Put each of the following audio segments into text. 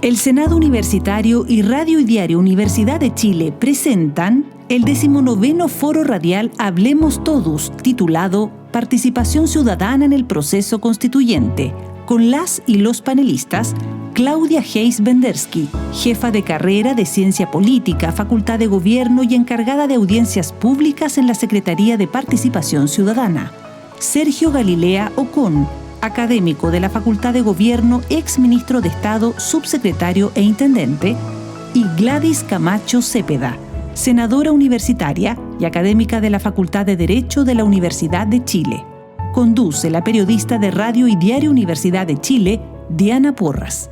El Senado Universitario y Radio y Diario Universidad de Chile presentan el 19º Foro Radial Hablemos Todos, titulado Participación Ciudadana en el Proceso Constituyente, con las y los panelistas Claudia Hayes Bendersky, jefa de carrera de Ciencia Política, Facultad de Gobierno y encargada de audiencias públicas en la Secretaría de Participación Ciudadana; Sergio Galilea Ocón, académico de la Facultad de Gobierno, exministro de Estado, subsecretario e intendente; y Gladys Camacho Cepeda, senadora universitaria y académica de la Facultad de Derecho de la Universidad de Chile. Conduce la periodista de Radio y Diario Universidad de Chile, Diana Porras.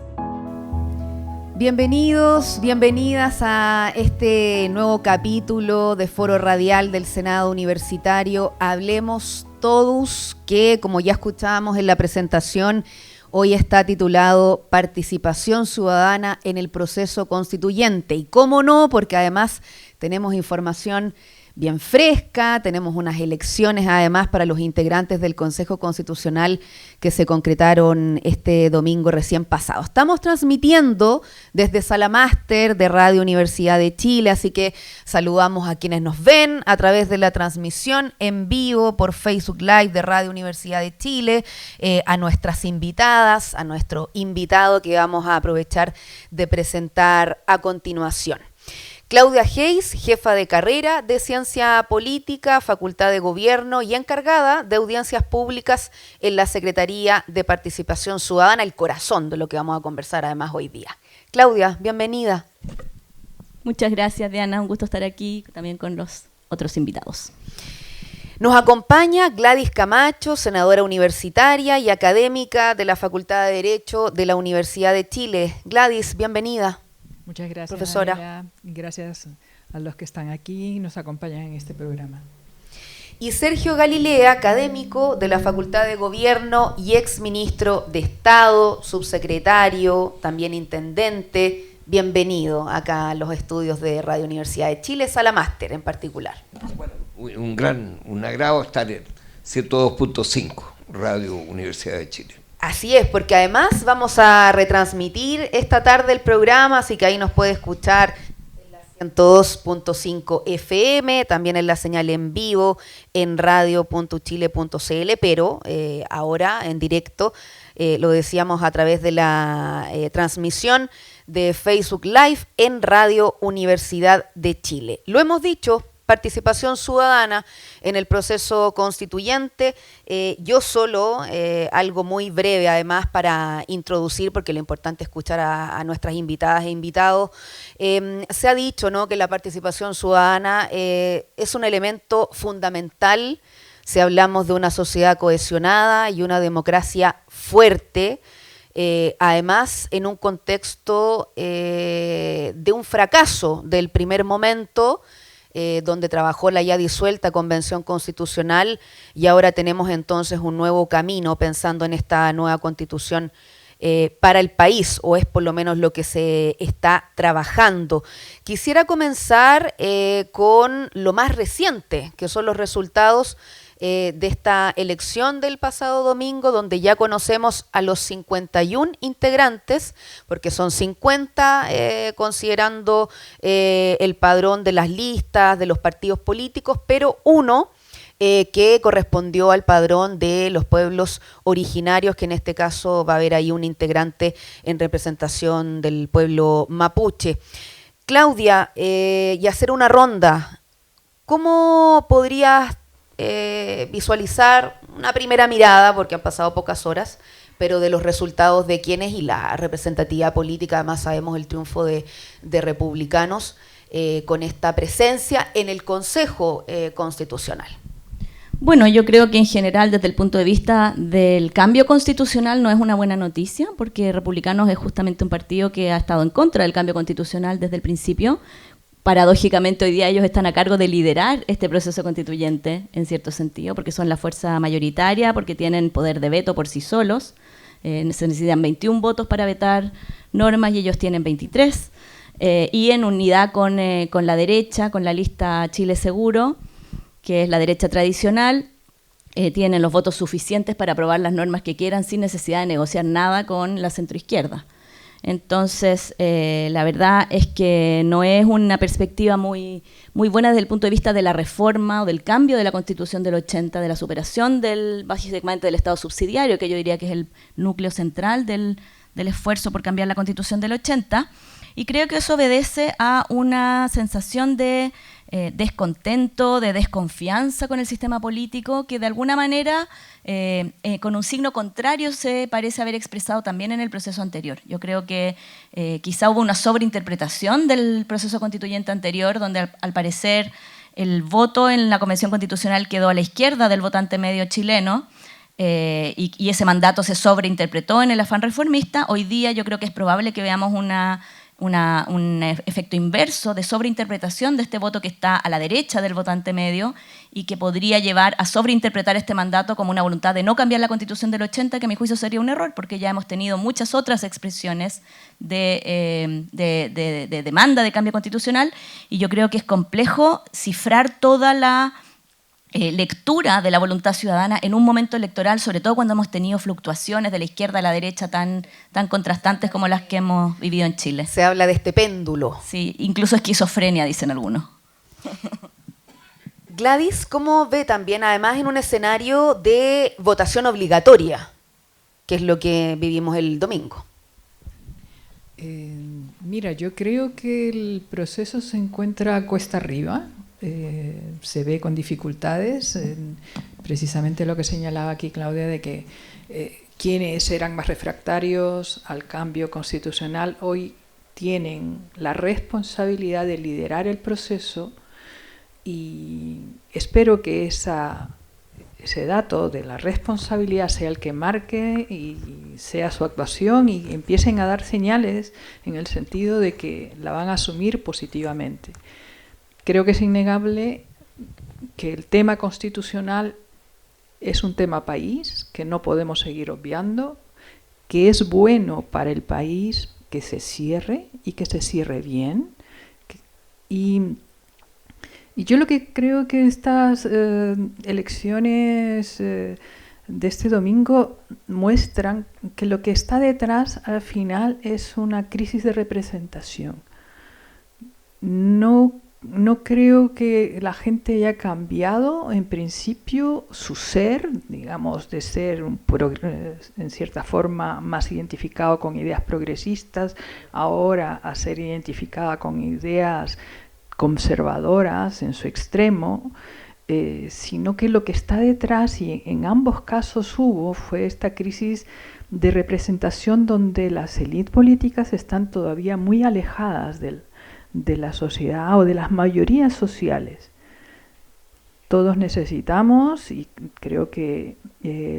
Bienvenidos, bienvenidas a este nuevo capítulo de Foro Radial del Senado Universitario Hablemos Todos, que, como ya escuchábamos en la presentación, hoy está titulado Participación Ciudadana en el Proceso Constituyente. Y cómo no, porque además tenemos información bien fresca, tenemos unas elecciones además para los integrantes del Consejo Constitucional que se concretaron este domingo recién pasado. Estamos transmitiendo desde Sala Máster de Radio Universidad de Chile, así que saludamos a quienes nos ven a través de la transmisión en vivo por Facebook Live de Radio Universidad de Chile, a nuestras invitadas, a nuestro invitado que vamos a aprovechar de presentar a continuación. Claudia Hayes, jefa de carrera de Ciencia Política, Facultad de Gobierno y encargada de audiencias públicas en la Secretaría de Participación Ciudadana, el corazón de lo que vamos a conversar además hoy día. Claudia, bienvenida. Muchas gracias, Diana. Un gusto estar aquí también con los otros invitados. Nos acompaña Gladys Camacho, senadora universitaria y académica de la Facultad de Derecho de la Universidad de Chile. Gladys, bienvenida. Muchas gracias, profesora. Daniela. Gracias a los que están aquí y nos acompañan en este programa. Y Sergio Galilea, académico de la Facultad de Gobierno y exministro de Estado, subsecretario, también intendente. Bienvenido acá a los estudios de Radio Universidad de Chile, Sala Máster en particular. Bueno, un agrado estar en 102.5, Radio Universidad de Chile. Así es, porque además vamos a retransmitir esta tarde el programa, así que ahí nos puede escuchar en la 102.5 FM, también en la señal en vivo en radio.chile.cl, pero ahora en directo, lo decíamos a través de la transmisión de Facebook Live en Radio Universidad de Chile. Lo hemos dicho, participación ciudadana en el proceso constituyente. Yo solo, algo muy breve además para introducir, porque lo importante es escuchar a nuestras invitadas e invitados. Se ha dicho, ¿no?, que la participación ciudadana es un elemento fundamental si hablamos de una sociedad cohesionada y una democracia fuerte. Además, en un contexto de un fracaso del primer momento, donde trabajó la ya disuelta Convención Constitucional, y ahora tenemos entonces un nuevo camino pensando en esta nueva Constitución para el país, o es por lo menos lo que se está trabajando. Quisiera comenzar con lo más reciente, que son los resultados de esta elección del pasado domingo, donde ya conocemos a los 51 integrantes, porque son 50 considerando el padrón de las listas de los partidos políticos, pero uno que correspondió al padrón de los pueblos originarios, que en este caso va a haber ahí un integrante en representación del pueblo mapuche. Claudia, y hacer una ronda, ¿cómo podrías visualizar una primera mirada, porque han pasado pocas horas, pero de los resultados de quienes y la representatividad política? Además sabemos el triunfo de republicanos con esta presencia en el Consejo Constitucional. Bueno, yo creo que en general, desde el punto de vista del cambio constitucional, no es una buena noticia, porque Republicanos es justamente un partido que ha estado en contra del cambio constitucional desde el principio. Paradójicamente, hoy día ellos están a cargo de liderar este proceso constituyente, en cierto sentido, porque son la fuerza mayoritaria, porque tienen poder de veto por sí solos. Se necesitan 21 votos para vetar normas y ellos tienen 23. Y en unidad con la derecha, con la lista Chile Seguro, que es la derecha tradicional, tienen los votos suficientes para aprobar las normas que quieran sin necesidad de negociar nada con la centroizquierda. Entonces, la verdad es que no es una perspectiva muy buena desde el punto de vista de la reforma o del cambio de la Constitución del 80, de la superación básicamente del Estado subsidiario, que yo diría que es el núcleo central del esfuerzo por cambiar la Constitución del 80. Y creo que eso obedece a una sensación de descontento, de desconfianza con el sistema político, que de alguna manera, con un signo contrario, se parece haber expresado también en el proceso anterior. Yo creo que quizá hubo una sobreinterpretación del proceso constituyente anterior, donde al parecer el voto en la Convención Constitucional quedó a la izquierda del votante medio chileno, y ese mandato se sobreinterpretó en el afán reformista. Hoy día yo creo que es probable que veamos un efecto inverso de sobreinterpretación de este voto que está a la derecha del votante medio y que podría llevar a sobreinterpretar este mandato como una voluntad de no cambiar la Constitución del 80, que a mi juicio sería un error, porque ya hemos tenido muchas otras expresiones de demanda de cambio constitucional, y yo creo que es complejo cifrar toda la lectura de la voluntad ciudadana en un momento electoral, sobre todo cuando hemos tenido fluctuaciones de la izquierda a la derecha tan contrastantes como las que hemos vivido en Chile. Se habla de este péndulo. Sí, incluso esquizofrenia, dicen algunos. Gladys, ¿cómo ve también, además en un escenario de votación obligatoria, que es lo que vivimos el domingo? Mira, yo creo que el proceso se encuentra cuesta arriba. Se ve con dificultades, precisamente lo que señalaba aquí Claudia, de que quienes eran más refractarios al cambio constitucional hoy tienen la responsabilidad de liderar el proceso, y espero que ese dato de la responsabilidad sea el que marque y sea su actuación, y empiecen a dar señales en el sentido de que la van a asumir positivamente. Creo que es innegable que el tema constitucional es un tema país, que no podemos seguir obviando, que es bueno para el país que se cierre y que se cierre bien. Y yo lo que creo que estas elecciones de este domingo muestran que lo que está detrás al final es una crisis de representación. No creo que la gente haya cambiado, en principio, su ser, digamos, de ser en cierta forma más identificado con ideas progresistas, ahora a ser identificada con ideas conservadoras en su extremo, sino que lo que está detrás, y en ambos casos fue esta crisis de representación donde las élites políticas están todavía muy alejadas de la sociedad o de las mayorías sociales. Todos necesitamos, y creo que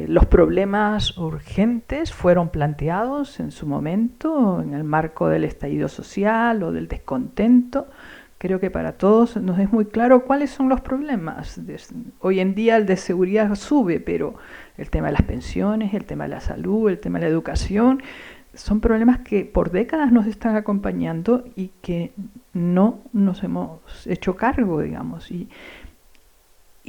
los problemas urgentes fueron planteados en su momento en el marco del estallido social o del descontento. Creo que para todos nos es muy claro cuáles son los problemas. Hoy en día el de seguridad sube, pero el tema de las pensiones, el tema de la salud, el tema de la educación, son problemas que por décadas nos están acompañando y que no nos hemos hecho cargo, digamos. Y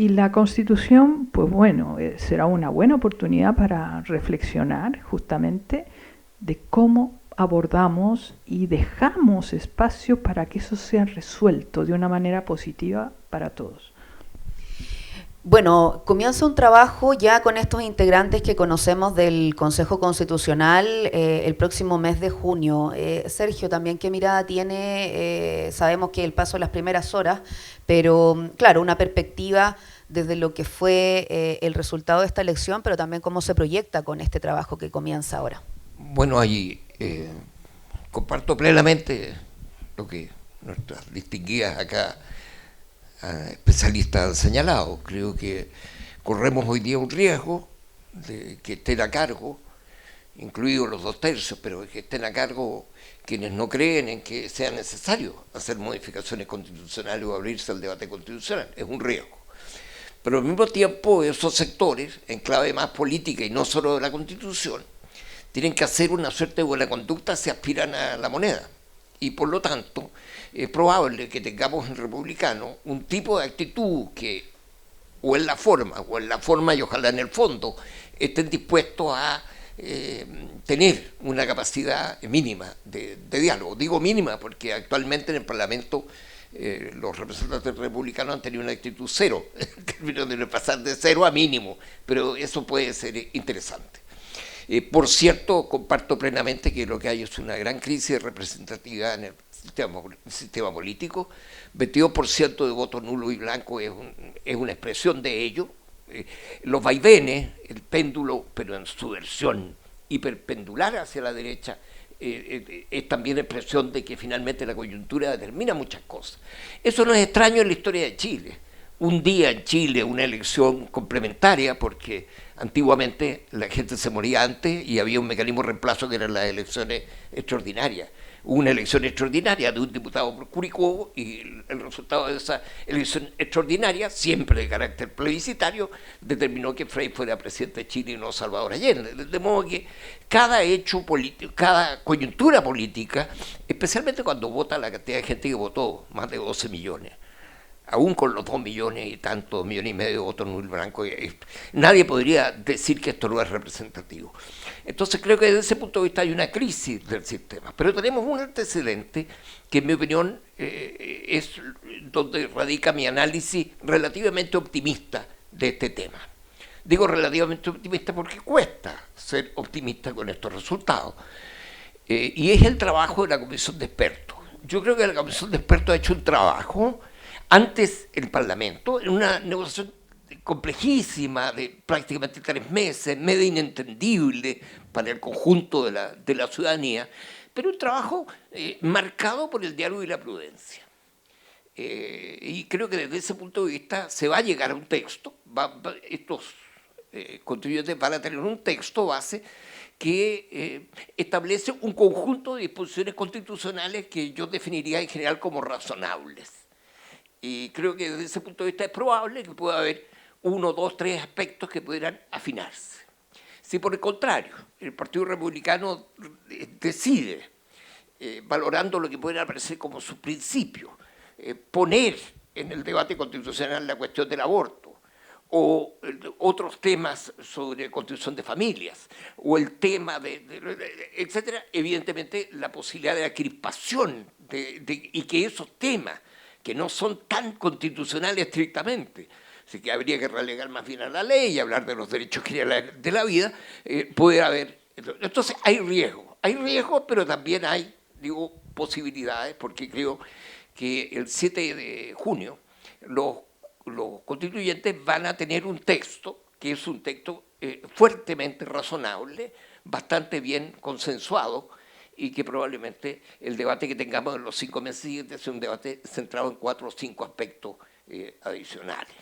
la Constitución, pues bueno, será una buena oportunidad para reflexionar justamente de cómo abordamos y dejamos espacio para que eso sea resuelto de una manera positiva para todos. Bueno, comienza un trabajo ya con estos integrantes que conocemos del Consejo Constitucional el próximo mes de junio. Sergio, también, ¿qué mirada tiene? Sabemos que el paso de las primeras horas, pero claro, una perspectiva desde lo que fue el resultado de esta elección, pero también cómo se proyecta con este trabajo que comienza ahora. Bueno, allí comparto plenamente lo que nuestras distinguidas acá especialistas han señalado. Creo que corremos hoy día un riesgo de que estén a cargo, incluidos los 2/3, pero que estén a cargo quienes no creen en que sea necesario hacer modificaciones constitucionales o abrirse al debate constitucional. Es un riesgo. Pero al mismo tiempo esos sectores, en clave más política y no solo de la Constitución, tienen que hacer una suerte de buena conducta si aspiran a la moneda. Y por lo tanto, es probable que tengamos en republicano un tipo de actitud que, o en la forma y ojalá en el fondo, estén dispuestos a tener una capacidad mínima de diálogo. Digo mínima porque actualmente en el Parlamento los representantes republicanos han tenido una actitud cero, en términos de pasar de cero a mínimo, pero eso puede ser interesante. Por cierto, comparto plenamente que lo que hay es una gran crisis representativa en el sistema político. 22% de voto nulo y blanco es una expresión de ello. Los vaivenes, el péndulo, pero en su versión hiperpendular hacia la derecha, es también expresión de que finalmente la coyuntura determina muchas cosas. Eso no es extraño en la historia de Chile. Un día en Chile una elección complementaria, porque antiguamente la gente se moría antes y había un mecanismo de reemplazo que eran las elecciones extraordinarias. Una elección extraordinaria de un diputado por Curicó y el resultado de esa elección extraordinaria, siempre de carácter plebiscitario, determinó que Frei fuera presidente de Chile y no Salvador Allende. De modo que cada hecho político, cada coyuntura política, especialmente cuando vota la cantidad de gente que votó, más de 12 millones, aún con los 2 millones y tantos, 2,5 millones de votos nulo y blanco, nadie podría decir que esto no es representativo. Entonces creo que desde ese punto de vista hay una crisis del sistema, pero tenemos un antecedente que en mi opinión es donde radica mi análisis relativamente optimista de este tema. Digo relativamente optimista porque cuesta ser optimista con estos resultados, y es el trabajo de la Comisión de Expertos. Yo creo que la Comisión de Expertos ha hecho un trabajo antes el Parlamento, en una negociación complejísima de prácticamente 3 meses, medio inentendible para el conjunto de la ciudadanía, pero un trabajo marcado por el diálogo y la prudencia. Y creo que desde ese punto de vista se va a llegar a un texto, estos contribuyentes van a tener un texto base que establece un conjunto de disposiciones constitucionales que yo definiría en general como razonables. Y creo que desde ese punto de vista es probable que pueda haber 1, 2, 3 aspectos que pudieran afinarse. Si por el contrario el Partido Republicano decide, valorando lo que pueden aparecer como sus principios, poner en el debate constitucional la cuestión del aborto, o otros temas sobre constitución de familias, o el tema etcétera, evidentemente la posibilidad de la crispación y que esos temas que no son tan constitucionales estrictamente, así que habría que relegar más bien a la ley y hablar de los derechos generales de la vida, puede haber. Entonces hay riesgos, pero también hay, digo, posibilidades, porque creo que el 7 de junio los constituyentes van a tener un texto, que es un texto fuertemente razonable, bastante bien consensuado, y que probablemente el debate que tengamos en los 5 meses siguientes sea un debate centrado en 4 o 5 aspectos adicionales.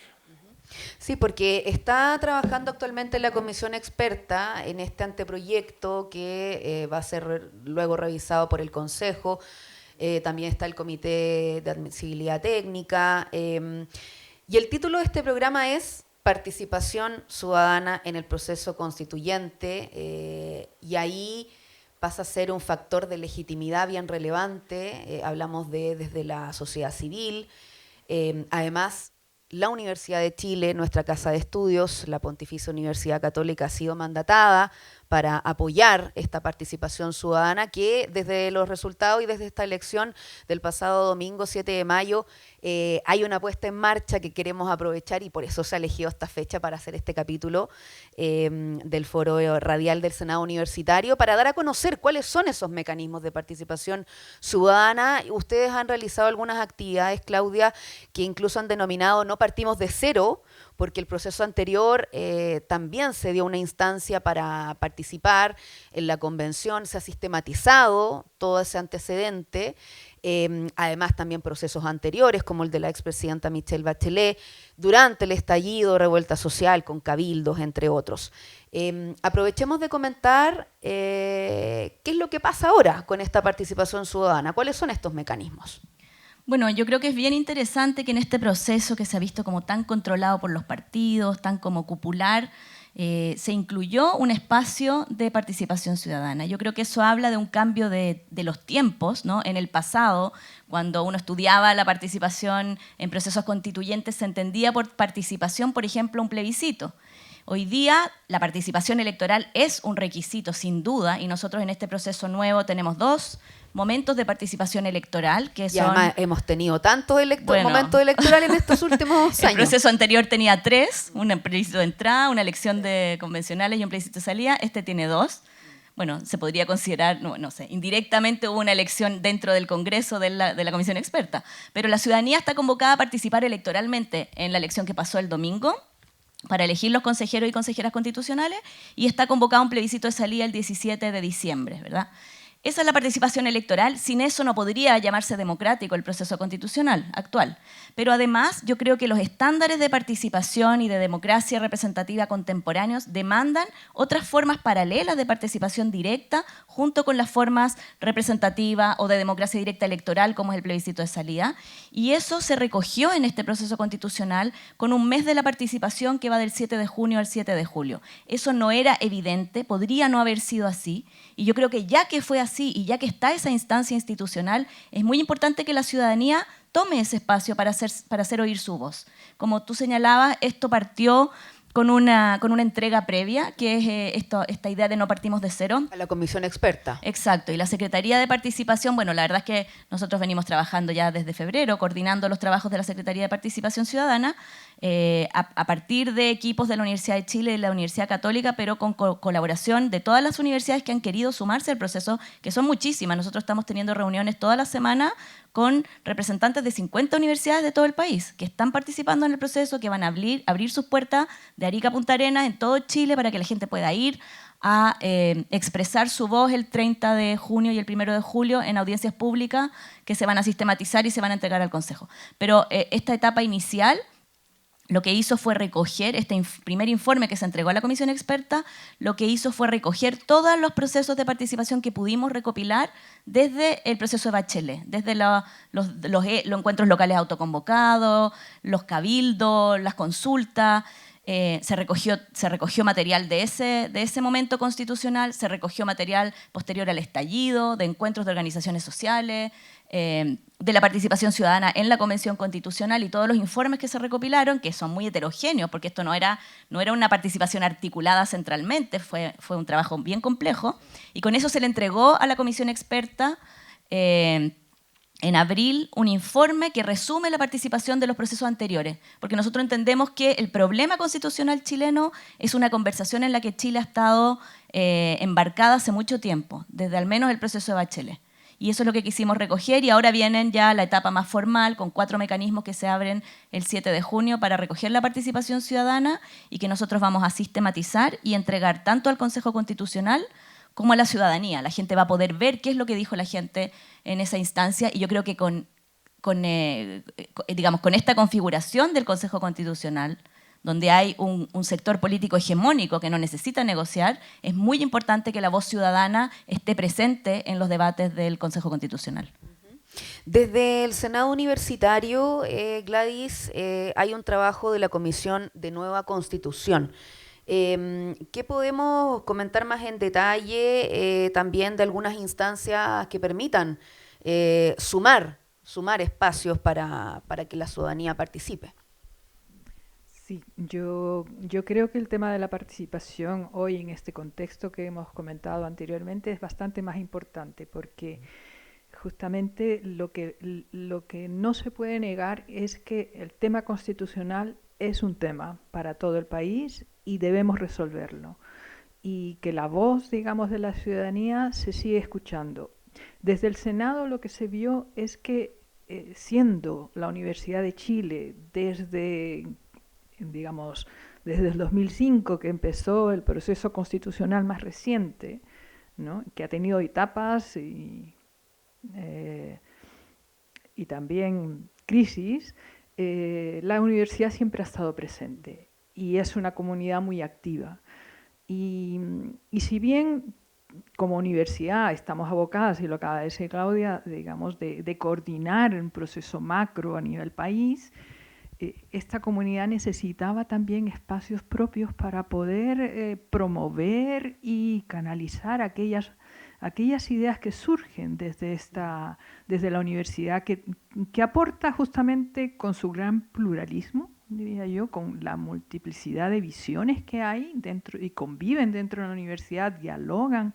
Sí, porque está trabajando actualmente la comisión experta en este anteproyecto que va a ser luego revisado por el Consejo. También está el Comité de Admisibilidad Técnica. Y el título de este programa es Participación Ciudadana en el Proceso Constituyente. Y ahí pasa a ser un factor de legitimidad bien relevante. Hablamos desde la sociedad civil. Además, la Universidad de Chile, nuestra casa de estudios, la Pontificia Universidad Católica, ha sido mandatada para apoyar esta participación ciudadana que desde los resultados y desde esta elección del pasado domingo 7 de mayo hay una puesta en marcha que queremos aprovechar y por eso se ha elegido esta fecha para hacer este capítulo del foro radial del Senado Universitario para dar a conocer cuáles son esos mecanismos de participación ciudadana. Ustedes han realizado algunas actividades, Claudia, que incluso han denominado No partimos de cero, porque el proceso anterior también se dio una instancia para participar en la convención, se ha sistematizado todo ese antecedente, además también procesos anteriores como el de la expresidenta Michelle Bachelet, durante el estallido, revuelta social con cabildos, entre otros. Aprovechemos de comentar qué es lo que pasa ahora con esta participación ciudadana, cuáles son estos mecanismos. Bueno, yo creo que es bien interesante que en este proceso que se ha visto como tan controlado por los partidos, tan como cupular, se incluyó un espacio de participación ciudadana. Yo creo que eso habla de un cambio de los tiempos, ¿no? En el pasado, cuando uno estudiaba la participación en procesos constituyentes, se entendía por participación, por ejemplo, un plebiscito. Hoy día la participación electoral es un requisito, sin duda, y nosotros en este proceso nuevo tenemos 2 momentos de participación electoral, que son... además hemos tenido tantos momentos electorales en estos últimos años. El proceso anterior tenía 3, un plebiscito de entrada, una elección de convencionales y un plebiscito de salida. Este tiene 2. Bueno, se podría considerar, no sé, indirectamente hubo una elección dentro del Congreso de la Comisión Experta, pero la ciudadanía está convocada a participar electoralmente en la elección que pasó el domingo para elegir los consejeros y consejeras constitucionales, y está convocado un plebiscito de salida el 17 de diciembre, ¿verdad? Esa es la participación electoral. Sin eso no podría llamarse democrático el proceso constitucional actual. Pero además yo creo que los estándares de participación y de democracia representativa contemporáneos demandan otras formas paralelas de participación directa junto con las formas representativas o de democracia directa electoral como es el plebiscito de salida. Y eso se recogió en este proceso constitucional con un mes de la participación que va del 7 de junio al 7 de julio. Eso no era evidente, podría no haber sido así. Y yo creo que ya que fue así y ya que está esa instancia institucional, es muy importante que la ciudadanía tome ese espacio para hacer oír su voz. Como tú señalabas, esto partió con una entrega previa, que es esta idea de no partimos de cero. A la comisión experta. Exacto, y la Secretaría de Participación, bueno, la verdad es que nosotros venimos trabajando ya desde febrero, coordinando los trabajos de la Secretaría de Participación Ciudadana, a partir de equipos de la Universidad de Chile y la Universidad Católica, pero con colaboración de todas las universidades que han querido sumarse al proceso, que son muchísimas. Nosotros estamos teniendo reuniones toda la semana con representantes de 50 universidades de todo el país que están participando en el proceso, que van a abrir sus puertas de Arica a Punta Arenas en todo Chile para que la gente pueda ir a expresar su voz el 30 de junio y el 1 de julio en audiencias públicas que se van a sistematizar y se van a entregar al Consejo. Pero esta etapa inicial lo que hizo fue recoger este primer informe que se entregó a la comisión experta, lo que hizo fue recoger todos los procesos de participación que pudimos recopilar desde el proceso de Bachelet, desde los encuentros locales autoconvocados, los cabildos, las consultas. Se recogió material de ese momento constitucional, se recogió material posterior al estallido, de encuentros de organizaciones sociales, de la participación ciudadana en la Convención Constitucional y todos los informes que se recopilaron, que son muy heterogéneos, porque esto no era una participación articulada centralmente, fue un trabajo bien complejo, y con eso se le entregó a la comisión experta en abril un informe que resume la participación de los procesos anteriores, porque nosotros entendemos que el problema constitucional chileno es una conversación en la que Chile ha estado embarcada hace mucho tiempo, desde al menos el proceso de Bachelet. Y eso es lo que quisimos recoger, y ahora vienen ya la etapa más formal, con 4 mecanismos que se abren el 7 de junio para recoger la participación ciudadana y que nosotros vamos a sistematizar y entregar tanto al Consejo Constitucional como a la ciudadanía. La gente va a poder ver qué es lo que dijo la gente en esa instancia, y yo creo que con esta configuración del Consejo Constitucional, donde hay un sector político hegemónico que no necesita negociar, es muy importante que la voz ciudadana esté presente en los debates del Consejo Constitucional. Desde el Senado Universitario, Gladys, hay un trabajo de la Comisión de Nueva Constitución. ¿Qué podemos comentar más en detalle también de algunas instancias que permitan sumar espacios para que la ciudadanía participe? Sí, yo creo que el tema de la participación hoy en este contexto que hemos comentado anteriormente es bastante más importante, porque justamente lo que no se puede negar es que el tema constitucional es un tema para todo el país y debemos resolverlo, y que la voz, digamos, de la ciudadanía se sigue escuchando. Desde el Senado lo que se vio es que siendo la Universidad de Chile desde el 2005, que empezó el proceso constitucional más reciente, ¿no?, que ha tenido etapas y también crisis, la universidad siempre ha estado presente y es una comunidad muy activa. Y si bien como universidad estamos abocadas, y lo acaba de decir Claudia, digamos, de coordinar un proceso macro a nivel país, esta comunidad necesitaba también espacios propios para poder promover y canalizar aquellas ideas que surgen desde la universidad, que aporta justamente con su gran pluralismo, diría yo, con la multiplicidad de visiones que hay dentro y conviven dentro de la universidad, dialogan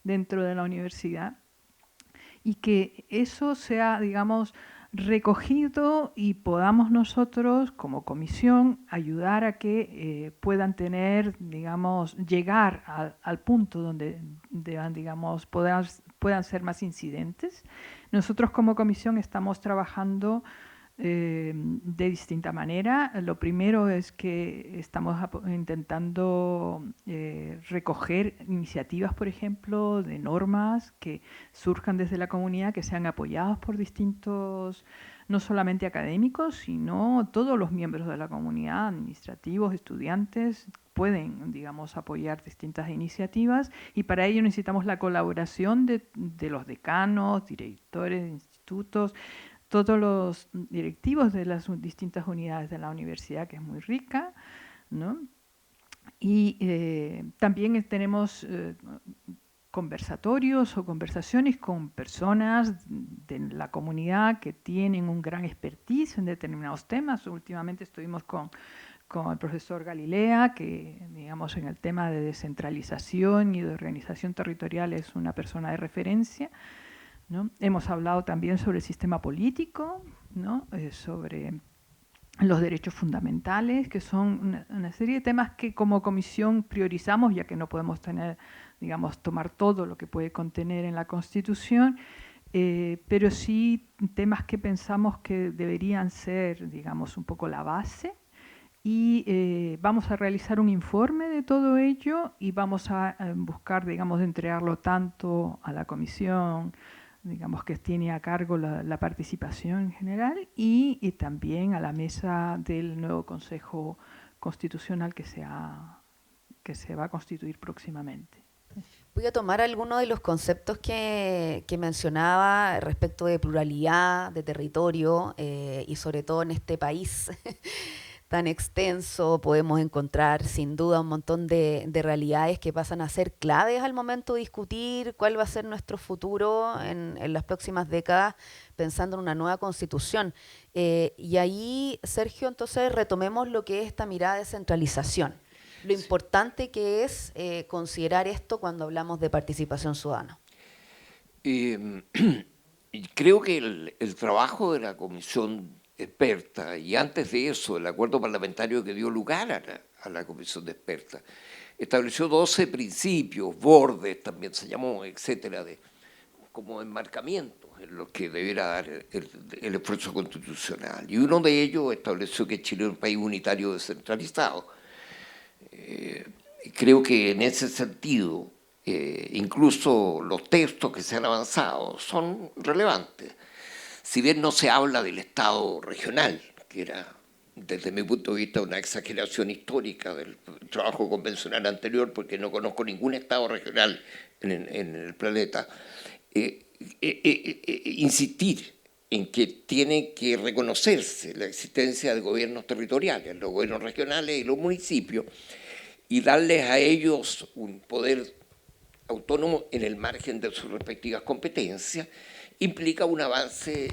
dentro de la universidad, y que eso sea, digamos, recogido y podamos nosotros como comisión ayudar a que puedan tener, digamos, llegar al punto donde digamos, puedan ser más incidentes. Nosotros como comisión estamos trabajando de distinta manera. Lo primero es que estamos intentando recoger iniciativas, por ejemplo, de normas que surjan desde la comunidad, que sean apoyadas por distintos, no solamente académicos, sino todos los miembros de la comunidad, administrativos, estudiantes, pueden, digamos, apoyar distintas iniciativas, y para ello necesitamos la colaboración de los decanos, directores de institutos, todos los directivos de las distintas unidades de la universidad, que es muy rica, ¿no? Y también tenemos conversatorios o conversaciones con personas de la comunidad que tienen un gran expertise en determinados temas. Últimamente estuvimos con el profesor Galilea, que, digamos, en el tema de descentralización y de organización territorial es una persona de referencia, ¿no? Hemos hablado también sobre el sistema político, ¿no? Sobre los derechos fundamentales, que son una serie de temas que como comisión priorizamos, ya que no podemos tener, digamos, tomar todo lo que puede contener en la Constitución, pero sí temas que pensamos que deberían ser, digamos, un poco la base. Y vamos a realizar un informe de todo ello y vamos a buscar, digamos, entregarlo tanto a la comisión, digamos, que tiene a cargo la participación en general, y también a la mesa del nuevo Consejo Constitucional que se va a constituir próximamente. Voy a tomar algunos de los conceptos que mencionaba respecto de pluralidad, de territorio, y sobre todo en este país tan extenso podemos encontrar sin duda un montón de realidades que pasan a ser claves al momento de discutir cuál va a ser nuestro futuro en las próximas décadas, pensando en una nueva constitución. Y ahí, Sergio, entonces retomemos lo que es esta mirada de centralización. Lo importante que es considerar esto cuando hablamos de participación ciudadana. Creo que el trabajo de la comisión experta, y antes de eso el acuerdo parlamentario que dio lugar a la comisión de experta, estableció 12 principios, bordes también se llamó, etcétera, como enmarcamientos en los que debiera dar el esfuerzo constitucional. Y uno de ellos estableció que Chile es un país unitario descentralizado. Creo que en ese sentido, incluso los textos que se han avanzado son relevantes. Si bien no se habla del Estado regional, que era, desde mi punto de vista, una exageración histórica del trabajo convencional anterior, porque no conozco ningún Estado regional en el planeta, insistir en que tiene que reconocerse la existencia de gobiernos territoriales, los gobiernos regionales y los municipios, y darles a ellos un poder autónomo en el margen de sus respectivas competencias, implica un avance,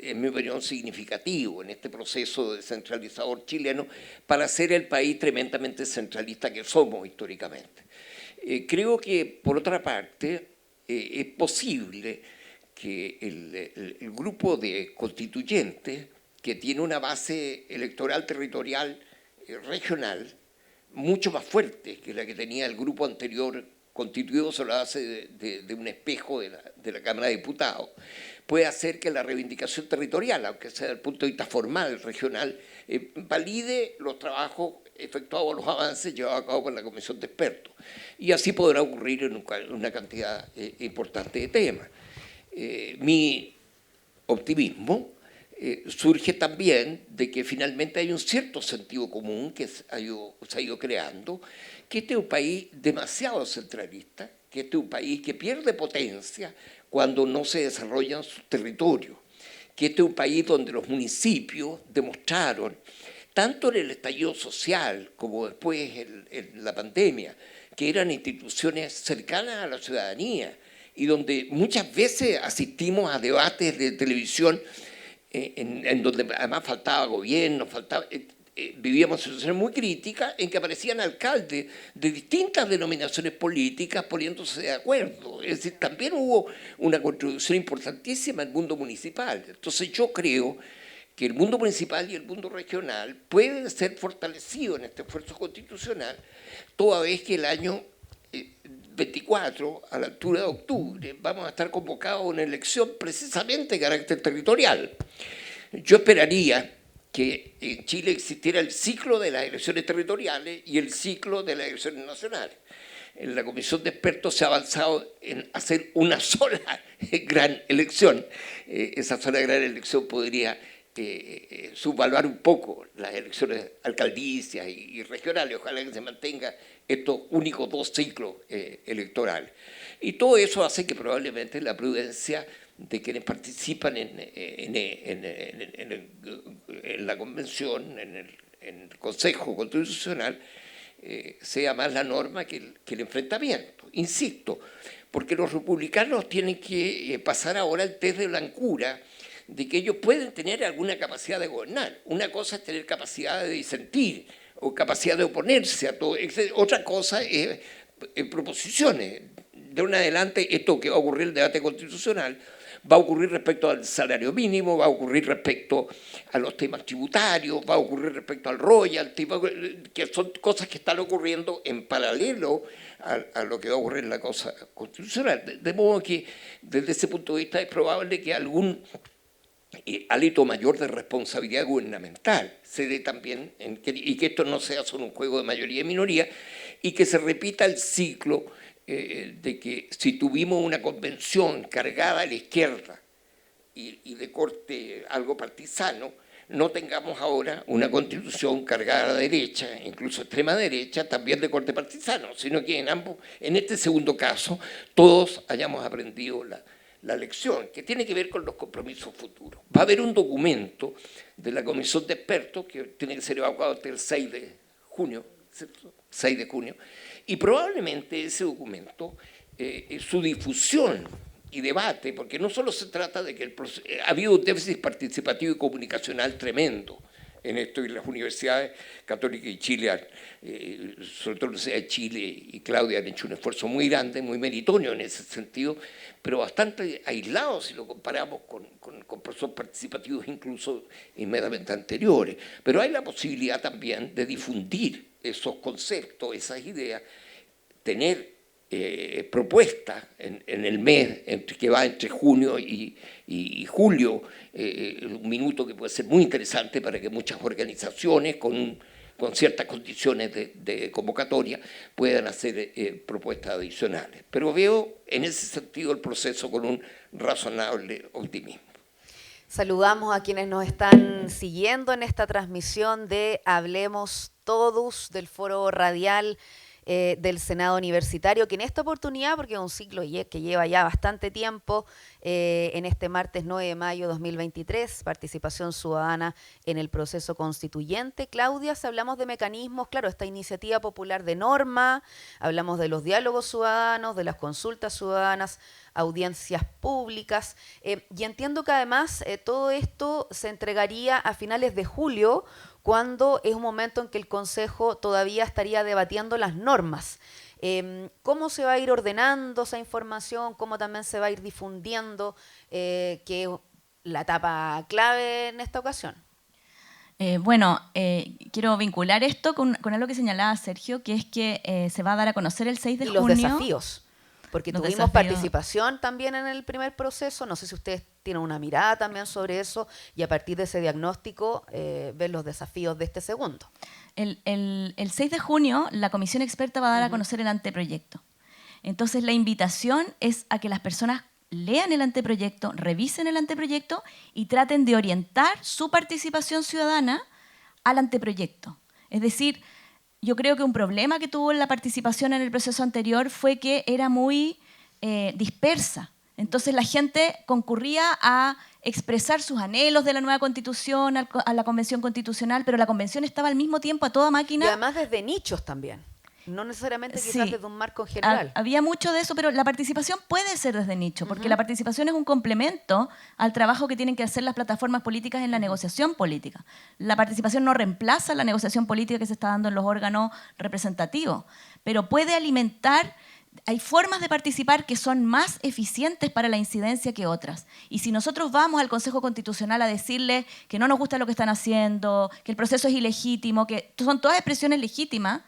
en mi opinión, significativo en este proceso descentralizador chileno para ser el país tremendamente centralista que somos históricamente. Creo que, por otra parte, es posible que el grupo de constituyentes, que tiene una base electoral territorial regional mucho más fuerte que la que tenía el grupo anterior, constituido sobre la base de un espejo de la Cámara de Diputados, puede hacer que la reivindicación territorial, aunque sea desde el punto de vista formal, regional, valide los trabajos efectuados, los avances llevados a cabo por la Comisión de Expertos. Y así podrá ocurrir en una cantidad importante de temas. Mi optimismo surge también de que finalmente hay un cierto sentido común que se ha ido creando, que este es un país demasiado centralista, que este es un país que pierde potencia cuando no se desarrollan sus territorios, que este es un país donde los municipios demostraron, tanto en el estallido social como después en la pandemia, que eran instituciones cercanas a la ciudadanía y donde muchas veces asistimos a debates de televisión en donde además faltaba gobierno, vivíamos situaciones muy críticas en que aparecían alcaldes de distintas denominaciones políticas poniéndose de acuerdo. Es decir, también hubo una contribución importantísima al mundo municipal. Entonces yo creo que el mundo municipal y el mundo regional pueden ser fortalecidos en este esfuerzo constitucional, toda vez que el año 24, a la altura de octubre, vamos a estar convocados a una elección precisamente de carácter territorial. Yo esperaría que en Chile existiera el ciclo de las elecciones territoriales y el ciclo de las elecciones nacionales. En la comisión de expertos se ha avanzado en hacer una sola gran elección. Esa sola gran elección podría subvaluar un poco las elecciones alcaldicias y regionales. Ojalá que se mantenga estos únicos 2 ciclos electorales. Y todo eso hace que probablemente la prudencia de quienes participan en la convención, en el Consejo Constitucional, sea más la norma que el enfrentamiento. Insisto, porque los republicanos tienen que pasar ahora el test de blancura de que ellos pueden tener alguna capacidad de gobernar. Una cosa es tener capacidad de disentir o capacidad de oponerse a todo. Otra cosa es proposiciones. De ahora en adelante, esto que va a ocurrir en el debate constitucional va a ocurrir respecto al salario mínimo, va a ocurrir respecto a los temas tributarios, va a ocurrir respecto al royalty, que son cosas que están ocurriendo en paralelo a lo que va a ocurrir en la cosa constitucional. De modo que, desde ese punto de vista, es probable que algún hálito mayor de responsabilidad gubernamental se dé también, y que esto no sea solo un juego de mayoría y minoría, y que se repita el ciclo de que si tuvimos una convención cargada a la izquierda y de corte algo partisano, no tengamos ahora una constitución cargada a la derecha, incluso extrema derecha, también de corte partisano, sino que en este segundo caso, todos hayamos aprendido la lección, que tiene que ver con los compromisos futuros. Va a haber un documento de la comisión de expertos que tiene que ser evacuado hasta el 6 de junio, ¿cierto? 6 de junio, y probablemente ese documento, su difusión y debate, porque no solo se trata de que ha habido un déficit participativo y comunicacional tremendo en esto, y las universidades católicas de Chile, sobre todo la Universidad de Chile y Claudia, han hecho un esfuerzo muy grande, muy meritonio en ese sentido, pero bastante aislado si lo comparamos con procesos participativos incluso inmediatamente anteriores. Pero hay la posibilidad también de difundir esos conceptos, esas ideas, tener propuestas en el mes que va entre junio y julio, un minuto que puede ser muy interesante para que muchas organizaciones con ciertas condiciones de convocatoria puedan hacer propuestas adicionales. Pero veo en ese sentido el proceso con un razonable optimismo. Saludamos a quienes nos están siguiendo en esta transmisión de Hablemos Todos del Foro Radial del Senado Universitario, que en esta oportunidad, porque es un ciclo que lleva ya bastante tiempo, en este martes 9 de mayo de 2023, participación ciudadana en el proceso constituyente. Claudia, si hablamos de mecanismos, claro, esta iniciativa popular de norma, hablamos de los diálogos ciudadanos, de las consultas ciudadanas, audiencias públicas, y entiendo que además todo esto se entregaría a finales de julio, cuando es un momento en que el Consejo todavía estaría debatiendo las normas. ¿Cómo se va a ir ordenando esa información? ¿Cómo también se va a ir difundiendo? Que es la etapa clave en esta ocasión. Quiero vincular esto con algo que señalaba Sergio, que es que se va a dar a conocer el 6 de junio. Y los desafíos. Porque tuvimos participación también en el primer proceso. No sé si ustedes tienen una mirada también sobre eso y a partir de ese diagnóstico ver los desafíos de este segundo. El 6 de junio la comisión experta va a dar a conocer el anteproyecto. Entonces la invitación es a que las personas lean el anteproyecto, revisen el anteproyecto y traten de orientar su participación ciudadana al anteproyecto. Es decir, yo creo que un problema que tuvo la participación en el proceso anterior fue que era muy dispersa. Entonces la gente concurría a expresar sus anhelos de la nueva constitución, a la convención constitucional, pero la convención estaba al mismo tiempo a toda máquina. Y además desde nichos también. No necesariamente quizás Sí. desde un marco general. Había mucho de eso, pero la participación puede ser desde nicho, porque la participación es un complemento al trabajo que tienen que hacer las plataformas políticas en la negociación política. La participación no reemplaza la negociación política que se está dando en los órganos representativos, pero puede alimentar. Hay formas de participar que son más eficientes para la incidencia que otras. Y si nosotros vamos al Consejo Constitucional a decirle que no nos gusta lo que están haciendo, que el proceso es ilegítimo, que son todas expresiones legítimas,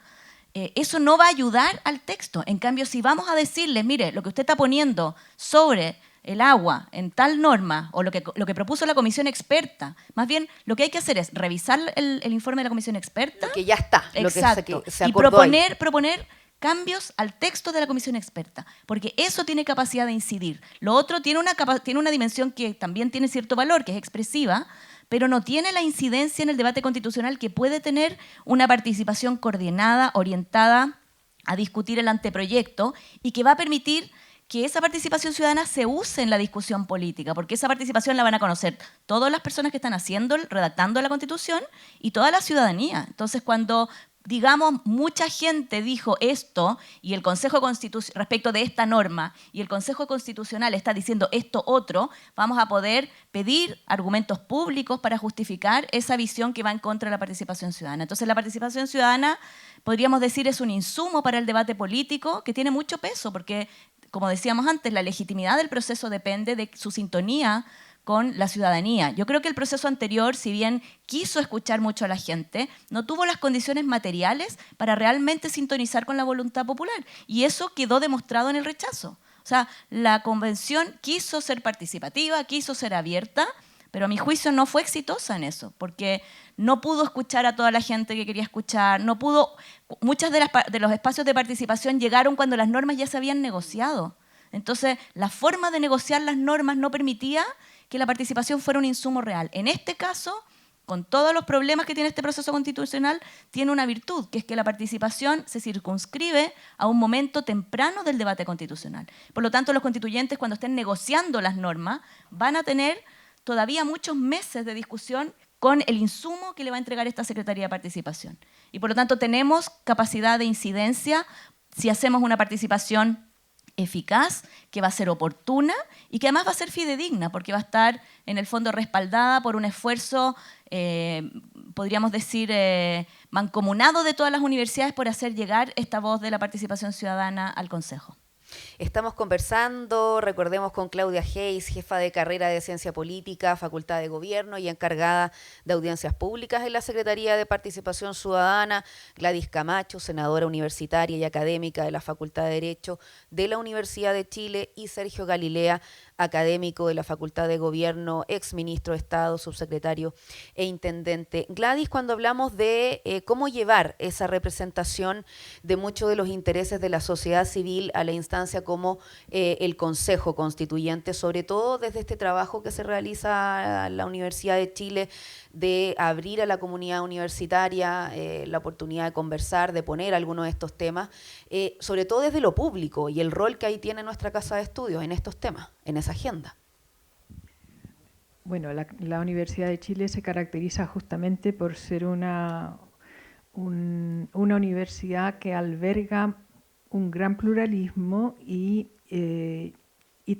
eso no va a ayudar al texto. En cambio, si vamos a decirles, mire, lo que usted está poniendo sobre el agua en tal norma, o lo que propuso la comisión experta, más bien lo que hay que hacer es revisar el informe de la comisión experta. Lo que ya está, Exacto, lo que se y acordó ahí. proponer cambios al texto de la comisión experta, porque eso tiene capacidad de incidir. Lo otro tiene una dimensión que también tiene cierto valor, que es expresiva, pero no tiene la incidencia en el debate constitucional que puede tener una participación coordinada, orientada a discutir el anteproyecto y que va a permitir que esa participación ciudadana se use en la discusión política, porque esa participación la van a conocer todas las personas que están redactando la Constitución y toda la ciudadanía. Entonces, cuando digamos, mucha gente dijo esto y el Consejo Constitucional, respecto de esta norma, y el Consejo Constitucional está diciendo esto otro, vamos a poder pedir argumentos públicos para justificar esa visión que va en contra de la participación ciudadana. Entonces, la participación ciudadana, podríamos decir, es un insumo para el debate político que tiene mucho peso, porque, como decíamos antes, la legitimidad del proceso depende de su sintonía con la ciudadanía. Yo creo que el proceso anterior, si bien quiso escuchar mucho a la gente, no tuvo las condiciones materiales para realmente sintonizar con la voluntad popular. Y eso quedó demostrado en el rechazo. O sea, la convención quiso ser participativa, quiso ser abierta, pero a mi juicio no fue exitosa en eso, porque no pudo escuchar a toda la gente que quería escuchar, no pudo. Muchos de los espacios de participación llegaron cuando las normas ya se habían negociado. Entonces, la forma de negociar las normas no permitía que la participación fuera un insumo real. En este caso, con todos los problemas que tiene este proceso constitucional, tiene una virtud, que es que la participación se circunscribe a un momento temprano del debate constitucional. Por lo tanto, los constituyentes, cuando estén negociando las normas, van a tener todavía muchos meses de discusión con el insumo que le va a entregar esta Secretaría de Participación. Y por lo tanto, tenemos capacidad de incidencia si hacemos una participación eficaz, que va a ser oportuna y que además va a ser fidedigna, porque va a estar en el fondo respaldada por un esfuerzo, podríamos decir, mancomunado de todas las universidades por hacer llegar esta voz de la participación ciudadana al Consejo. Estamos conversando, recordemos, con Claudia Hayes, jefa de carrera de Ciencia Política, Facultad de Gobierno y encargada de audiencias públicas en la Secretaría de Participación Ciudadana, Gladys Camacho, senadora universitaria y académica de la Facultad de Derecho de la Universidad de Chile, y Sergio Galilea, académico de la Facultad de Gobierno, exministro de Estado, subsecretario e intendente. Gladys, cuando hablamos de cómo llevar esa representación de muchos de los intereses de la sociedad civil a la instancia como el Consejo Constituyente, sobre todo desde este trabajo que se realiza en la Universidad de Chile de abrir a la comunidad universitaria la oportunidad de conversar, de poner algunos de estos temas, sobre todo desde lo público y el rol que ahí tiene nuestra Casa de Estudios en estos temas, en esa agenda. Bueno, la Universidad de Chile se caracteriza justamente por ser una universidad que alberga un gran pluralismo y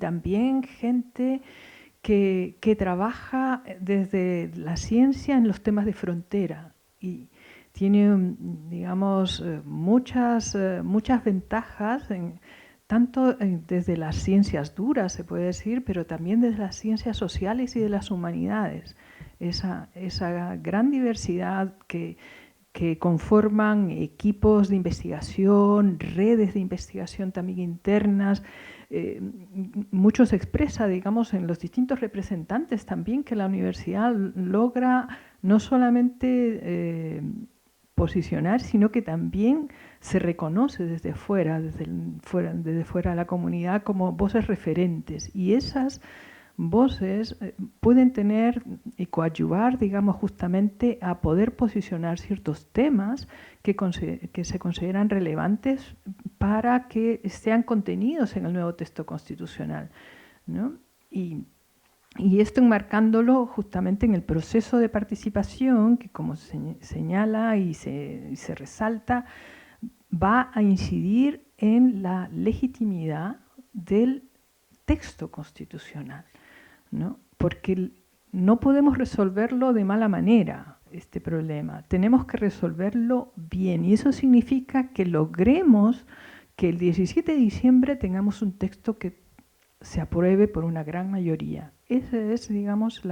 también gente que trabaja desde la ciencia en los temas de frontera y tiene, digamos, muchas ventajas, tanto desde las ciencias duras, se puede decir, pero también desde las ciencias sociales y de las humanidades. Esa gran diversidad que conforman equipos de investigación, redes de investigación también internas. Mucho se expresa, digamos, en los distintos representantes también que la universidad logra no solamente posicionar, sino que también se reconoce desde fuera, desde fuera de la comunidad como voces referentes. Y esas voces pueden tener y coadyuvar, digamos, justamente a poder posicionar ciertos temas que se consideran relevantes para que sean contenidos en el nuevo texto constitucional, ¿no? Y esto enmarcándolo justamente en el proceso de participación, que como se señala y se resalta, va a incidir en la legitimidad del texto constitucional, ¿no? Porque no podemos resolverlo de mala manera, este problema. Tenemos que resolverlo bien, y eso significa que logremos que el 17 de diciembre tengamos un texto que se apruebe por una gran mayoría. Ese es, digamos,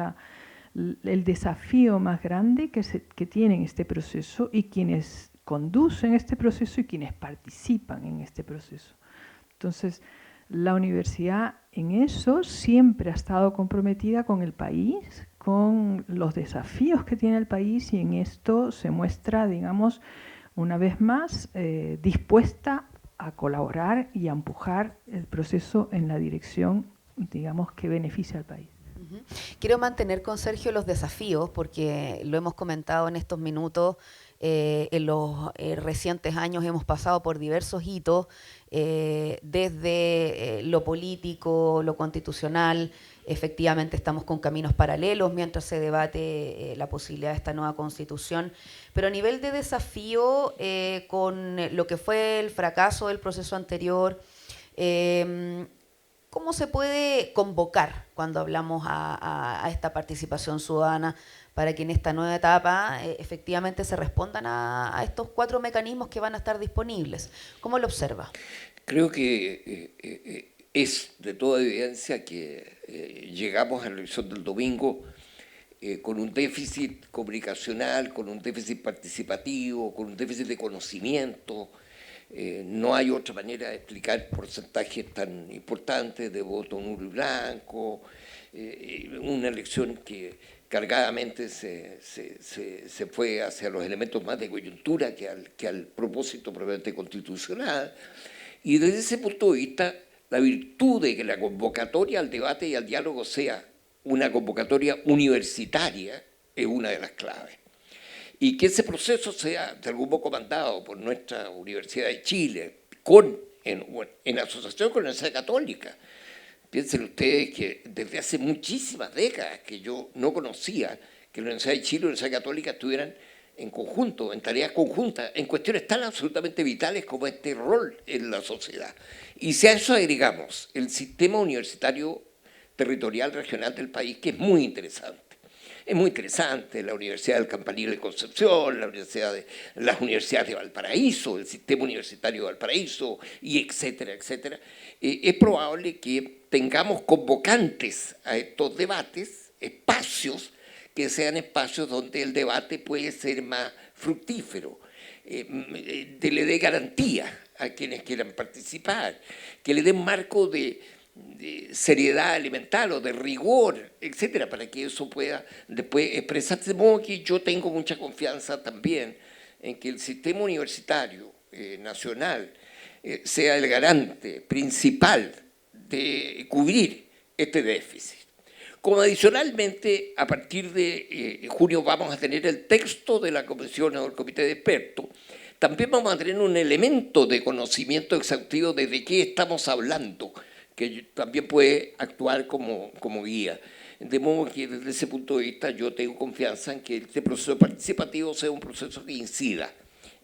el desafío más grande que tiene este proceso, y quienes conducen este proceso y quienes participan en este proceso. Entonces, la universidad en eso siempre ha estado comprometida con el país, con los desafíos que tiene el país, y en esto se muestra, digamos, una vez más, dispuesta a colaborar y a empujar el proceso en la dirección, digamos, que beneficia al país. Quiero mantener con Sergio los desafíos, porque lo hemos comentado en estos minutos. En los recientes años hemos pasado por diversos hitos, desde lo político, lo constitucional. Efectivamente estamos con caminos paralelos mientras se debate la posibilidad de esta nueva constitución, pero a nivel de desafío, con lo que fue el fracaso del proceso anterior, ¿cómo se puede convocar cuando hablamos a esta participación ciudadana para que en esta nueva etapa efectivamente se respondan a estos 4 mecanismos que van a estar disponibles? ¿Cómo lo observa? Creo que es de toda evidencia que llegamos a la elección del domingo con un déficit comunicacional, con un déficit participativo, con un déficit de conocimiento. No hay otra manera de explicar porcentajes tan importantes de voto nulo y blanco, una elección que cargadamente se fue hacia los elementos más de coyuntura que al propósito propiamente constitucional. Y desde ese punto de vista, la virtud de que la convocatoria al debate y al diálogo sea una convocatoria universitaria es una de las claves. Y que ese proceso sea de algún modo comandado por nuestra Universidad de Chile, en asociación con la Universidad Católica. Piensen ustedes que desde hace muchísimas décadas que yo no conocía que la Universidad de Chile y la Universidad Católica estuvieran en conjunto, en tareas conjuntas, en cuestiones tan absolutamente vitales como este rol en la sociedad. Y si a eso agregamos el sistema universitario territorial regional del país, que es muy interesante. Es muy interesante la Universidad del Campanile de Concepción, las universidades de Valparaíso, el sistema universitario de Valparaíso, y etcétera, etcétera. Es probable que tengamos convocantes a estos debates, espacios que sean espacios donde el debate puede ser más fructífero, le dé garantía a quienes quieran participar, que le dé un marco de seriedad elemental o de rigor, etcétera, para que eso pueda después expresarse. De modo que yo tengo mucha confianza también en que el sistema universitario nacional sea el garante principal de cubrir este déficit. Como adicionalmente, a partir de junio vamos a tener el texto de la comisión o el comité de expertos, también vamos a tener un elemento de conocimiento exhaustivo de qué estamos hablando, que también puede actuar como guía. De modo que desde ese punto de vista yo tengo confianza en que este proceso participativo sea un proceso que incida,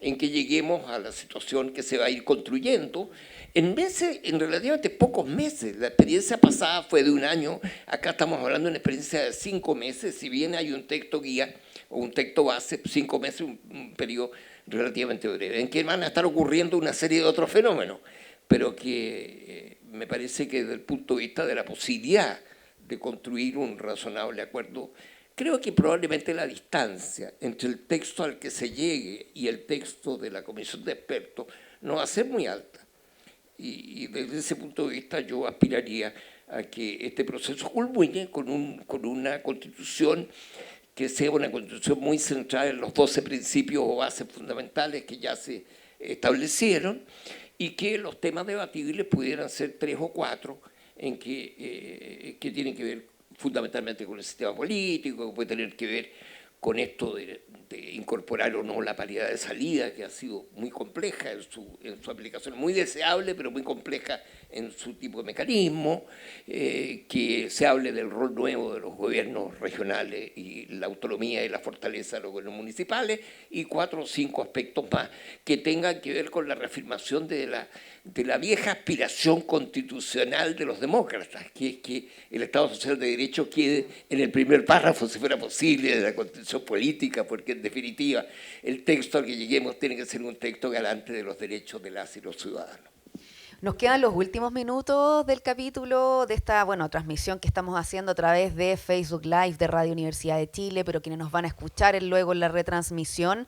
en que lleguemos a la situación que se va a ir construyendo en relativamente pocos meses. La experiencia pasada fue de un año, acá estamos hablando de una experiencia de 5 meses, si bien hay un texto guía o un texto base, 5 meses, un periodo relativamente breve, en que van a estar ocurriendo una serie de otros fenómenos, pero que me parece que desde el punto de vista de la posibilidad de construir un razonable acuerdo, creo que probablemente la distancia entre el texto al que se llegue y el texto de la comisión de expertos no va a ser muy alta. Y desde ese punto de vista yo aspiraría a que este proceso culmine con una constitución que sea una constitución muy centrada en los 12 principios o bases fundamentales que ya se establecieron, y que los temas debatibles pudieran ser 3 o 4 en que tienen que ver fundamentalmente con el sistema político, que puede tener que ver con esto de incorporar o no la paridad de salida, que ha sido muy compleja en su aplicación, muy deseable, pero muy compleja en su tipo de mecanismo, que se hable del rol nuevo de los gobiernos regionales y la autonomía y la fortaleza de los gobiernos municipales, y 4 o 5 aspectos más que tengan que ver con la reafirmación de la vieja aspiración constitucional de los demócratas, que es que el Estado Social de Derecho quede en el primer párrafo, si fuera posible, de la Constitución política, porque en definitiva el texto al que lleguemos tiene que ser un texto garante de los derechos de las y los ciudadanos. Nos quedan los últimos minutos del capítulo de esta, transmisión que estamos haciendo a través de Facebook Live de Radio Universidad de Chile, pero quienes nos van a escuchar luego en la retransmisión.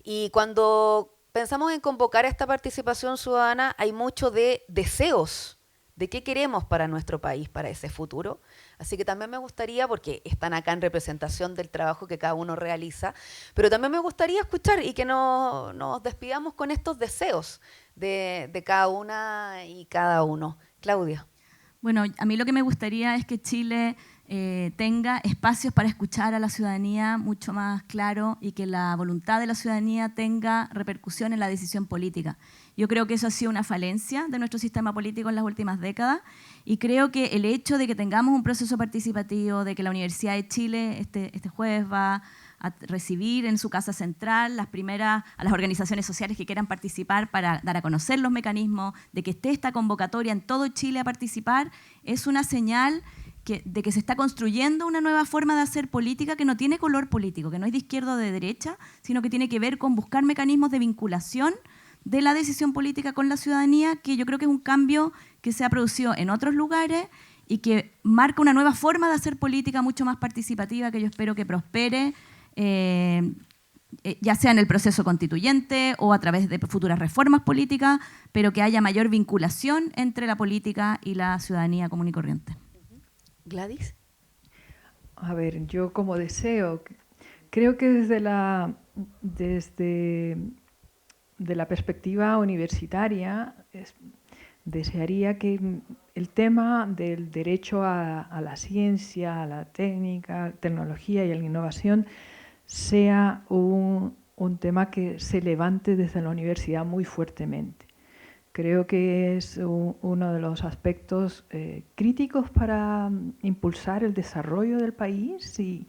Y cuando pensamos en convocar esta participación ciudadana, hay mucho de deseos, de qué queremos para nuestro país, para ese futuro. Así que también me gustaría, porque están acá en representación del trabajo que cada uno realiza, pero también me gustaría escuchar y que nos despidamos con estos deseos de cada una y cada uno. Claudia. Bueno, a mí lo que me gustaría es que Chile tenga espacios para escuchar a la ciudadanía mucho más claro y que la voluntad de la ciudadanía tenga repercusión en la decisión política. Yo creo que eso ha sido una falencia de nuestro sistema político en las últimas décadas y creo que el hecho de que tengamos un proceso participativo, de que la Universidad de Chile este jueves va a recibir en su casa central a las organizaciones sociales que quieran participar para dar a conocer los mecanismos, de que esté esta convocatoria en todo Chile a participar, es una señal de que se está construyendo una nueva forma de hacer política que no tiene color político, que no es de izquierda o de derecha, sino que tiene que ver con buscar mecanismos de vinculación de la decisión política con la ciudadanía, que yo creo que es un cambio que se ha producido en otros lugares y que marca una nueva forma de hacer política mucho más participativa, que yo espero que prospere, ya sea en el proceso constituyente o a través de futuras reformas políticas, pero que haya mayor vinculación entre la política y la ciudadanía común y corriente. Gladys. A ver, yo como deseo, creo que desde la perspectiva universitaria, desearía que el tema del derecho a la ciencia, a la técnica, tecnología y a la innovación sea un tema que se levante desde la universidad muy fuertemente. Creo que es uno de los aspectos críticos para impulsar el desarrollo del país y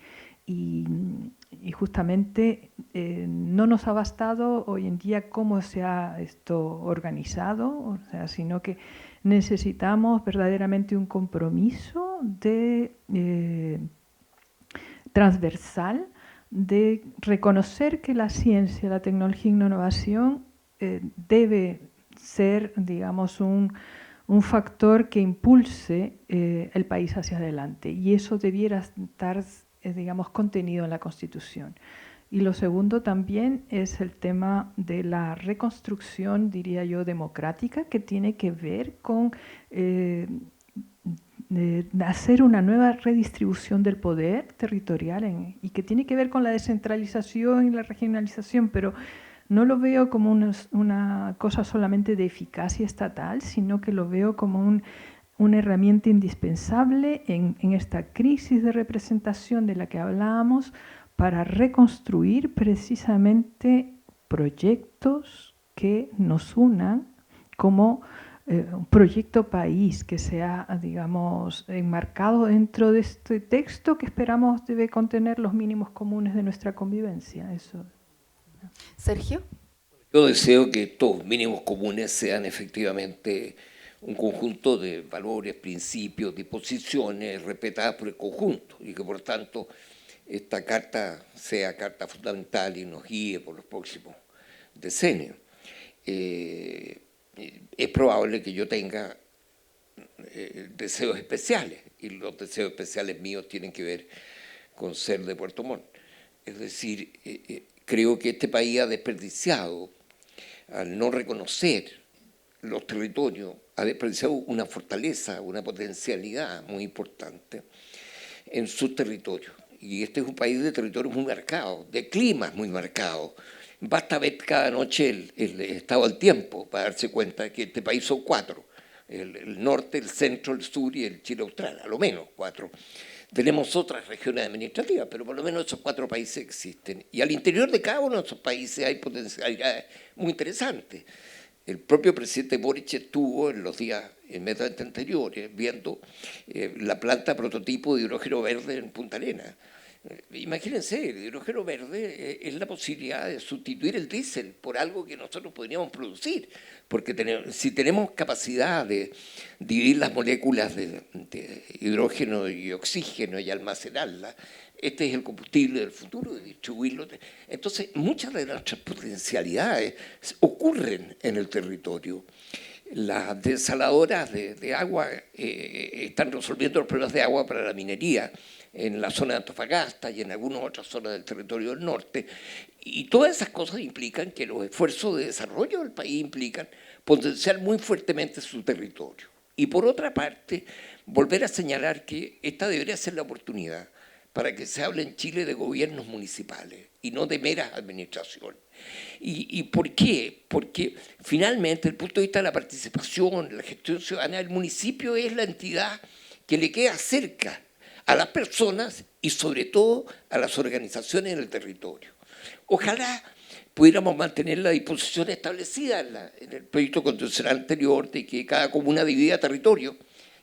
justamente no nos ha bastado hoy en día cómo se ha esto organizado, sino que necesitamos verdaderamente un compromiso transversal de reconocer que la ciencia, la tecnología y la innovación debe ser, digamos, un factor que impulse el país hacia adelante, y eso debiera estar, digamos, contenido en la Constitución. Y lo segundo también es el tema de la reconstrucción, diría yo, democrática, que tiene que ver con hacer una nueva redistribución del poder territorial y que tiene que ver con la descentralización y la regionalización, pero no lo veo como una cosa solamente de eficacia estatal, sino que lo veo como una herramienta indispensable en esta crisis de representación de la que hablábamos, para reconstruir precisamente proyectos que nos unan como un proyecto país que sea, digamos, enmarcado dentro de este texto que esperamos debe contener los mínimos comunes de nuestra convivencia. Eso. Sergio. Yo deseo que estos mínimos comunes sean efectivamente un conjunto de valores, principios, disposiciones respetadas por el conjunto y que por tanto esta carta sea carta fundamental y nos guíe por los próximos decenios. Es probable que yo tenga deseos especiales, y los deseos especiales míos tienen que ver con ser de Puerto Montt. Es decir, creo que este país ha desperdiciado, al no reconocer los territorios, ha desperdiciado una fortaleza, una potencialidad muy importante en sus territorios. Y este es un país de territorios muy marcados, de climas muy marcados. Basta ver cada noche el estado del tiempo para darse cuenta de que este país son 4. El norte, el centro, el sur y el Chile austral, a lo menos 4. Tenemos otras regiones administrativas, pero por lo menos esos 4 países existen. Y al interior de cada uno de esos países hay potencialidades muy interesantes. El propio presidente Boric estuvo en los días inmediatamente anteriores viendo la planta prototipo de hidrógeno verde en Punta Arenas. Imagínense, el hidrógeno verde es la posibilidad de sustituir el diésel por algo que nosotros podríamos producir, porque si tenemos capacidad de dividir las moléculas de hidrógeno y oxígeno y almacenarlas, este es el combustible del futuro, de distribuirlo. Entonces, muchas de nuestras potencialidades ocurren en el territorio. Las desaladoras de agua están resolviendo los problemas de agua para la minería en la zona de Antofagasta y en algunas otras zonas del territorio del norte. Y todas esas cosas implican que los esfuerzos de desarrollo del país implican potenciar muy fuertemente su territorio. Y por otra parte, volver a señalar que esta debería ser la oportunidad para que se hable en Chile de gobiernos municipales y no de meras administraciones. ¿Y por qué? Porque finalmente, desde el punto de vista de la participación, la gestión ciudadana, el municipio es la entidad que le queda cerca a las personas y sobre todo a las organizaciones en el territorio. Ojalá pudiéramos mantener la disposición establecida en el proyecto constitucional anterior de que cada comuna divida territorio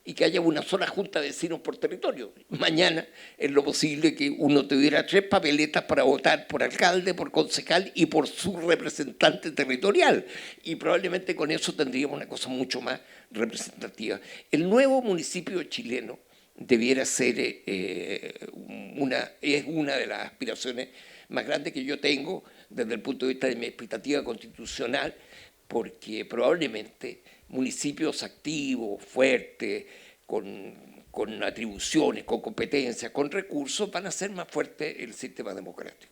y que haya una sola junta de vecinos por territorio. Mañana es lo posible que uno tuviera 3 papeletas para votar por alcalde, por concejal y por su representante territorial. Y probablemente con eso tendríamos una cosa mucho más representativa. El nuevo municipio chileno debiera ser una de las aspiraciones más grandes que yo tengo desde el punto de vista de mi expectativa constitucional, porque probablemente municipios activos, fuertes, con atribuciones, con competencias, con recursos, van a hacer más fuerte el sistema democrático.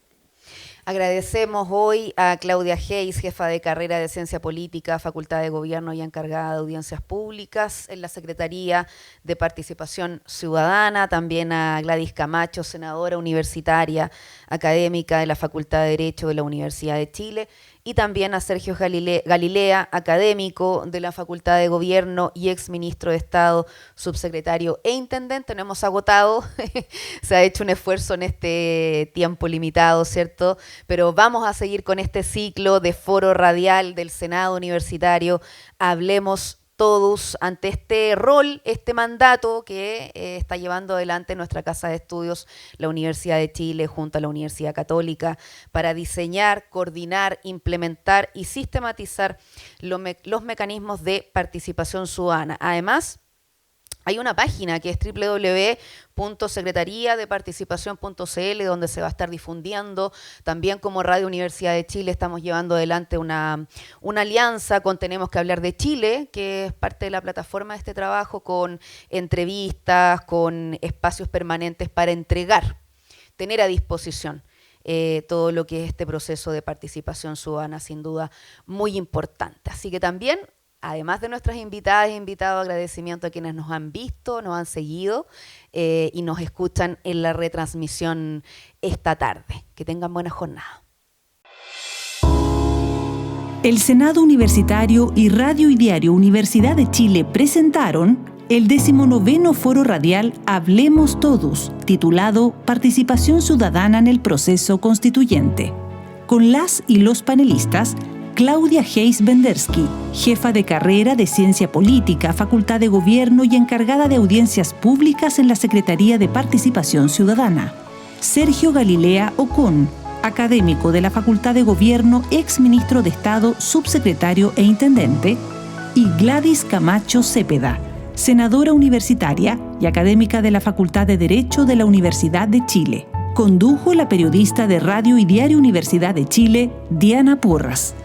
Agradecemos hoy a Claudia Hayes, jefa de carrera de Ciencia Política, Facultad de Gobierno y encargada de Audiencias Públicas en la Secretaría de Participación Ciudadana, también a Gladys Camacho, senadora universitaria, académica de la Facultad de Derecho de la Universidad de Chile, y también a Sergio Galilea, académico de la Facultad de Gobierno y exministro de Estado, subsecretario e intendente. No hemos agotado, se ha hecho un esfuerzo en este tiempo limitado, ¿cierto? Pero vamos a seguir con este ciclo de foro radial del Senado Universitario. Hablemos todos ante este rol, este mandato que está llevando adelante nuestra Casa de Estudios, la Universidad de Chile, junto a la Universidad Católica, para diseñar, coordinar, implementar y sistematizar los mecanismos de participación ciudadana. Además, hay una página que es www.secretariadeparticipacion.cl, donde se va a estar difundiendo. También como Radio Universidad de Chile estamos llevando adelante una alianza con Tenemos que Hablar de Chile, que es parte de la plataforma de este trabajo, con entrevistas, con espacios permanentes para entregar, tener a disposición todo lo que es este proceso de participación ciudadana, sin duda muy importante. Así que también, además de nuestras invitadas e invitados, agradecimiento a quienes nos han visto, nos han seguido y nos escuchan en la retransmisión esta tarde. Que tengan buena jornada. El Senado Universitario y Radio y Diario Universidad de Chile presentaron el 19º Foro Radial Hablemos Todos, titulado Participación Ciudadana en el Proceso Constituyente, con las y los panelistas Claudia Hayes Bendersky, jefa de carrera de Ciencia Política, Facultad de Gobierno y encargada de Audiencias Públicas en la Secretaría de Participación Ciudadana. Sergio Galilea Ocón, académico de la Facultad de Gobierno, exministro de Estado, subsecretario e intendente. Y Gladys Camacho Cepeda, senadora universitaria y académica de la Facultad de Derecho de la Universidad de Chile. Condujo la periodista de Radio y Diario Universidad de Chile, Diana Porras.